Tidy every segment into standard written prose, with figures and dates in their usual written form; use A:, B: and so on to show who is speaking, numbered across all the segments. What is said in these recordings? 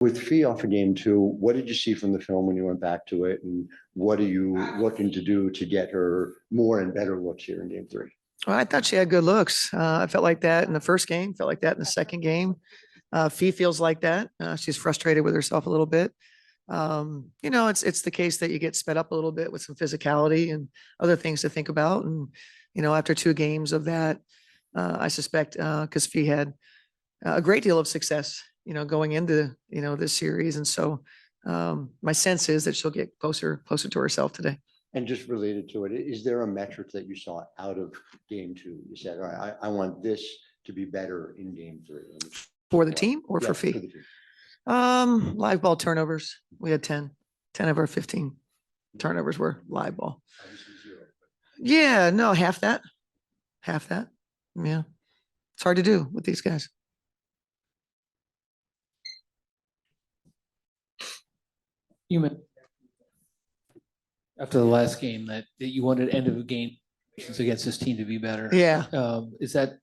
A: With Fee off of game two, what did you see from the film when you went back to it? And what are you looking to do to get her more and better looks here in game three?
B: Well, I thought she had good looks. I felt like that in the first game, felt like that in the second game. Fee feels like that. She's frustrated with herself a little bit. It's the case that you get sped up a little bit with some physicality and other things to think about. And, after 2 games of that, I suspect because Fee had a great deal of success, going into, this series. And so my sense is that she'll get closer to herself today.
A: And just related to it, is there a metric that you saw out of game two? You said, all right, I want this to be better in game three.
B: For the team or for Fee?
A: For the team.
B: Live ball turnovers. We had 10 of our 15 turnovers were live ball. Yeah, no, half that. Yeah. It's hard to do with these guys.
C: You meant after the last game that you wanted end of the game against this team to be better.
B: Yeah.
C: Is that,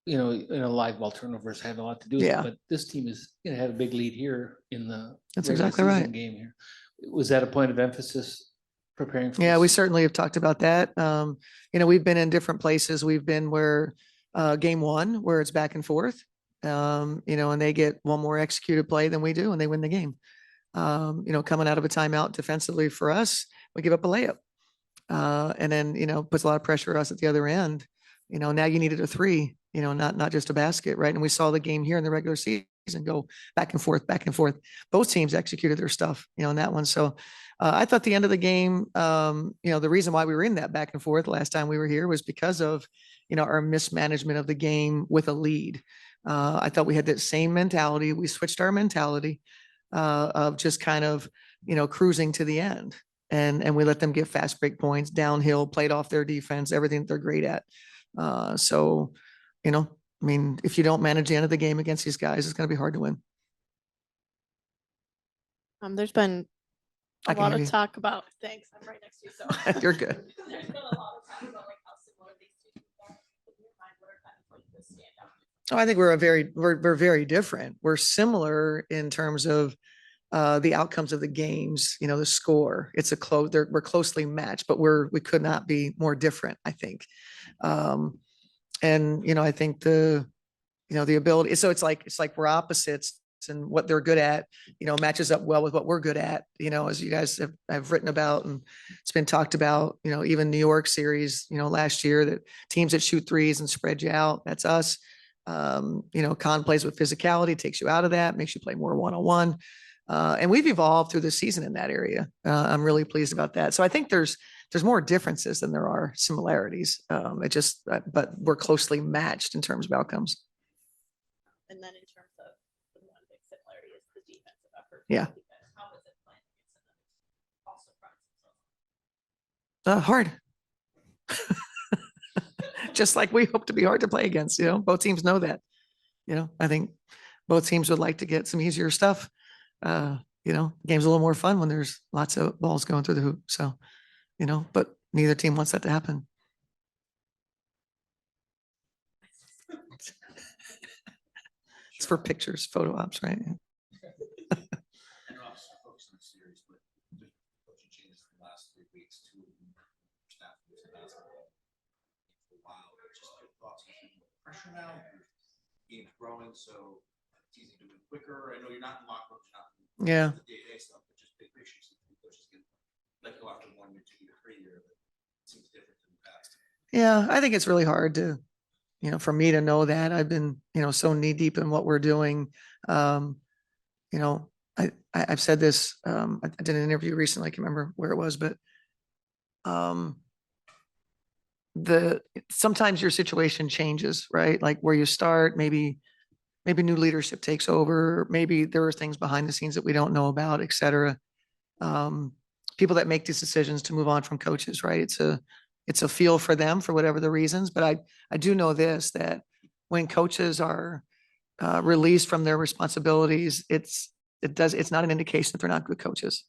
C: live ball turnovers have a lot to do with it, but this team is going to have a big lead here in the
B: That's exactly right.
C: game here. Was that a point of emphasis preparing for
B: Yeah,
C: this?
B: we certainly have talked about that. We've been in different places. We've been where game one, where it's back and forth, and they get one more executed play than we do, and they win the game. Coming out of a timeout defensively for us, we give up a layup. And then, puts a lot of pressure on us at the other end. Now you needed a 3, not just a basket, right? And we saw the game here in the regular season go back and forth. Both teams executed their stuff, in that one. So I thought the end of the game, the reason why we were in that back and forth last time we were here was because of, our mismanagement of the game with a lead. I thought we had that same mentality. We switched our mentality of just kind of, cruising to the end. And we let them get fast break points downhill, played off their defense, everything that they're great at. If you don't manage the end of the game against these guys, it's going to be hard to win.
D: There's been a lot of talk about, thanks, I'm right next to you, so.
B: You're good.
D: There's been a lot of talk about how similar these two are. In your mind, what are kind of like the standout?
B: Oh, I think we're very different. We're similar in terms of the outcomes of the games, the score. It's we're closely matched, but we could not be more different, I think. I think the ability, so it's like we're opposites, and what they're good at, matches up well with what we're good at, as you guys have written about, and it's been talked about, even New York series, last year, that teams that shoot threes and spread you out, that's us. Con plays with physicality, takes you out of that, makes you play more one-on-one. And we've evolved through the season in that area. I'm really pleased about that. So I think there's more differences than there are similarities. But we're closely matched in terms of outcomes.
D: And then in terms of the one big similarity is the defensive effort.
B: Yeah.
D: How was it playing against them? Also
B: Hard. Just like we hope to be hard to play against, both teams know that. I think both teams would like to get some easier stuff. Game's a little more fun when there's lots of balls going through the hoop. So, but neither team wants that to happen. It's for pictures, photo ops, right?
E: Now game's growing, so it's easy to move quicker. I know you're not in locker rooms, not
B: yeah,
E: the day-to-day stuff, but just big picture. Coaches can let go after 1 year, 2 year, 3 year. But it seems different than the past.
B: Yeah, I think it's really hard to, for me to know that. I've been, so knee deep in what we're doing. I've said this. I did an interview recently. I can't remember where it was, but sometimes your situation changes, right? Like where you start, maybe new leadership takes over, maybe there are things behind the scenes that we don't know about, et cetera. People that make these decisions to move on from coaches, right? It's a feel for them for whatever the reasons. But I do know this, that when coaches are released from their responsibilities, it's not an indication that they're not good coaches.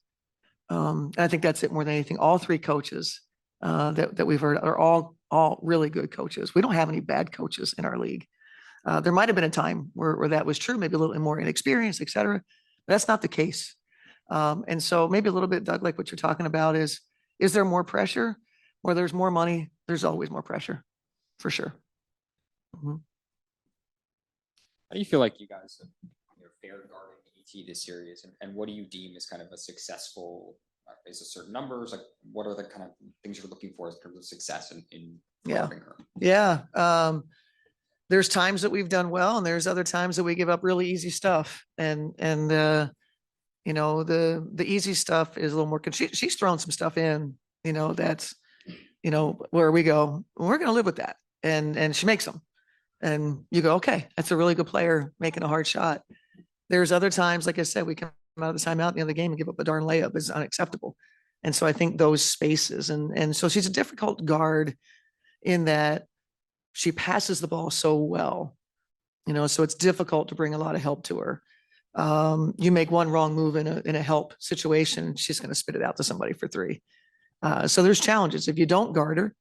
B: And I think that's it more than anything. All 3 coaches that we've heard are all really good coaches. We don't have any bad coaches in our league. There might have been a time where that was true, maybe a little more inexperienced, et cetera. That's not the case. And so maybe a little bit, Doug, like what you're talking about is there more pressure? Where there's more money, there's always more pressure, for sure. Mhm.
F: How do you feel like you guys have fared guarding ET this series, and what do you deem as kind of a successful? Is a certain numbers? Like, what are the kind of things you're looking for in terms of success in guarding her?
B: Yeah. There's times that we've done well, and there's other times that we give up really easy stuff. And you know, the easy stuff is a little more. She's thrown some stuff in. You know, that's where we go. We're going to live with that, and she makes them, and you go, okay, that's a really good player making a hard shot. There's other times, like I said, we come out of the timeout in the other game and give up a darn layup is unacceptable. And so I think those spaces, and so she's a difficult guard in that she passes the ball so well, so it's difficult to bring a lot of help to her. You make one wrong move in a help situation, she's going to spit it out to somebody for three. So there's challenges. If you don't guard her,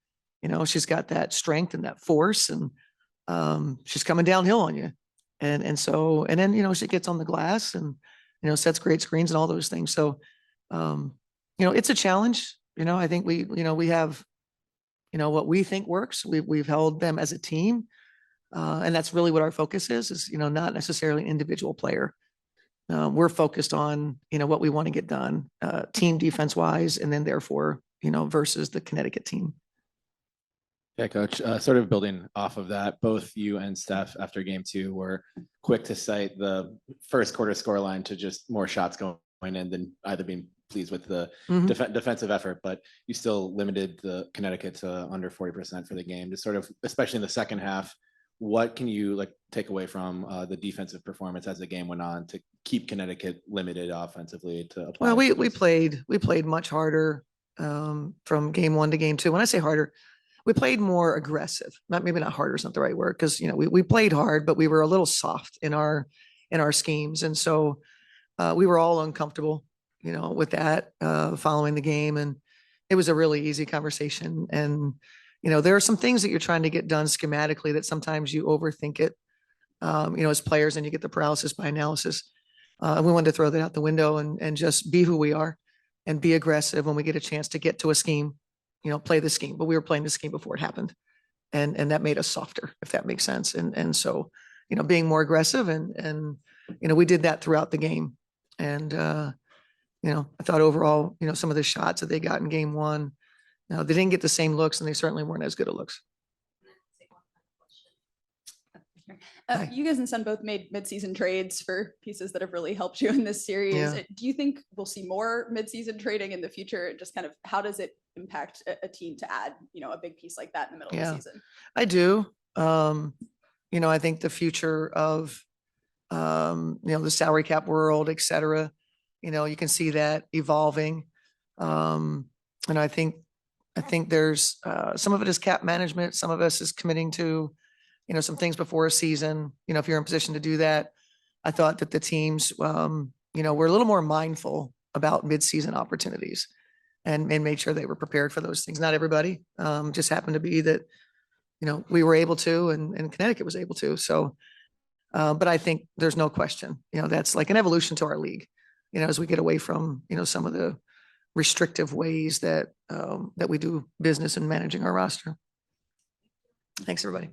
B: she's got that strength and that force, and she's coming downhill on you. And then, she gets on the glass and, sets great screens and all those things. So, it's a challenge. I think we have, what we think works. We've held them as a team. And that's really what our focus is, not necessarily an individual player. We're focused on, what we want to get done, team defense wise, and then therefore, versus the Connecticut team.
G: Yeah, Coach, sort of building off of that, both you and Steph after game 2 were quick to cite the first quarter scoreline to just more shots going in than either being pleased with the defensive effort, but you still limited the Connecticut to under 40% for the game. Just sort of, especially in the second half, what can you take away from the defensive performance as the game went on to keep Connecticut limited offensively to apply?
B: Well, we played much harder from game 1 to game 2. When I say harder, we played more aggressive. Maybe not harder is not the right word, because we played hard, but we were a little soft in our schemes, and so we were all uncomfortable, with that following the game, and it was a really easy conversation. And there are some things that you're trying to get done schematically that sometimes you overthink it, as players, and you get the paralysis by analysis. And we wanted to throw that out the window and just be who we are and be aggressive when we get a chance to get to a scheme. Play the scheme, but we were playing the scheme before it happened. And that made us softer, if that makes sense. And so, being more aggressive and we did that throughout the game. And, I thought overall, some of the shots that they got in game 1, they didn't get the same looks, and they certainly weren't as good at looks.
H: You guys and Sun both made midseason trades for pieces that have really helped you in this series.
B: Yeah.
H: Do you think we'll see more midseason trading in the future? Just kind of, how does it impact a team to add, a big piece like that in the middle of the season?
B: I do. I think the future of, the salary cap world, et cetera, you can see that evolving. And I think there's some of it is cap management. Some of us is committing to, some things before a season. If you're in position to do that, I thought that the teams, were a little more mindful about midseason opportunities and made sure they were prepared for those things. Not everybody, just happened to be that, we were able to, and Connecticut was able to. So, but I think there's no question, that's like an evolution to our league, as we get away from, some of the restrictive ways that we do business in managing our roster. Thanks, everybody.